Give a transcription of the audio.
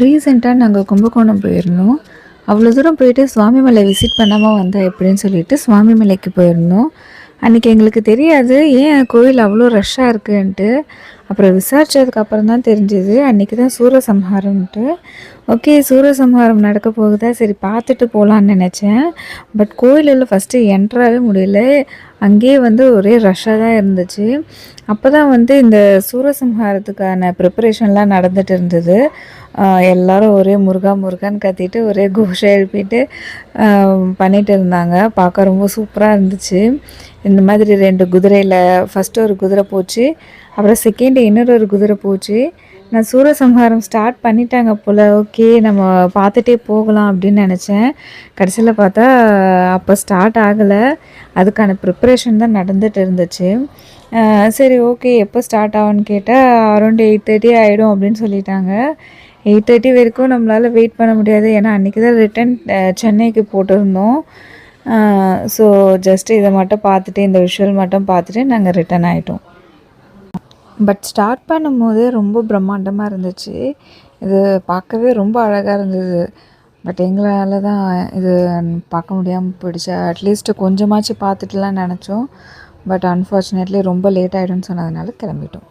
ரீசெண்டாக நாங்கள் கும்பகோணம் போயிருந்தோம். அவ்வளோ தூரம் போயிட்டு சுவாமிமலை விசிட் பண்ணாமல் வந்தால் எப்படின்னு சொல்லிட்டு சுவாமிமலைக்கு போயிருந்தோம். அன்றைக்கி எங்களுக்கு தெரியாது ஏன் கோயில் அவ்வளோ ரஷ்ஷாக இருக்குன்ட்டு. அப்புறம் விசாரித்ததுக்கு அப்புறம் தான் தெரிஞ்சுது அன்றைக்கி தான் சூரசம்ஹாரம்ன்ட்டு. ஓகே, சூரசம்ஹாரம் நடக்க போகுதா, சரி பார்த்துட்டு போகலான்னு நினச்சேன். பட் கோயிலில் ஃபஸ்ட்டு என்ட்ராகவே முடியல. அங்கேயே ஒரே ரஷ்ஷாக தான் இருந்துச்சு. அப்போ தான் இந்த சூரசம்ஹாரத்துக்கான ப்ரிப்பரேஷன்லாம் நடந்துகிட்டு இருந்தது. எல்லோரும் ஒரே முருகா முருகான்னு கத்திட்டு ஒரே கோஷம் எழுப்பிட்டு பண்ணிகிட்டு இருந்தாங்க. பார்க்க ரொம்ப சூப்பராக இருந்துச்சு. இந்த மாதிரி 2 குதிரையில் ஃபஸ்ட்டு ஒரு குதிரை போச்சு, அப்புறம் செகண்டு இன்னொரு குதிரை போச்சு. நான் சூரசம்ஹாரம் ஸ்டார்ட் பண்ணிட்டாங்க போல், ஓகே நம்ம பார்த்துட்டே போகலாம் அப்படின்னு நினச்சேன். கடைசியில் பார்த்தா அப்போ ஸ்டார்ட் ஆகலை. அதுக்கான ப்ரிப்ரேஷன் தான் நடந்துகிட்டு இருந்துச்சு. சரி ஓகே, எப்போ ஸ்டார்ட் ஆகும்னு கேட்டால் அரௌண்ட் 8:30 ஆகிடும் அப்படின்னு சொல்லிட்டாங்க. 8:30 வரைக்கும் நம்மளால் வெயிட் பண்ண முடியாது. ஏன்னா அன்றைக்கி தான் ரிட்டன் சென்னைக்கு போட்டிருந்தோம். ஸோ ஜஸ்ட்டு இதை மட்டும் பார்த்துட்டு, இந்த விஷுவல் மட்டும் பார்த்துட்டு நாங்கள் ரிட்டன் ஆகிட்டோம். பட் ஸ்டார்ட் பண்ணும்போதே ரொம்ப பிரம்மாண்டமாக இருந்துச்சு. இது பார்க்கவே ரொம்ப அழகாக இருந்தது. பட் எங்களால் தான் இது பார்க்க முடியாமல் போயிடுச்சு. அட்லீஸ்ட்டு கொஞ்சமாச்சு பார்த்துட்டுலாம் நினச்சோம். பட் அன்ஃபார்ச்சுனேட்லி ரொம்ப லேட் ஆகிடும்னு சொன்னதுனால கிளம்பிட்டோம்.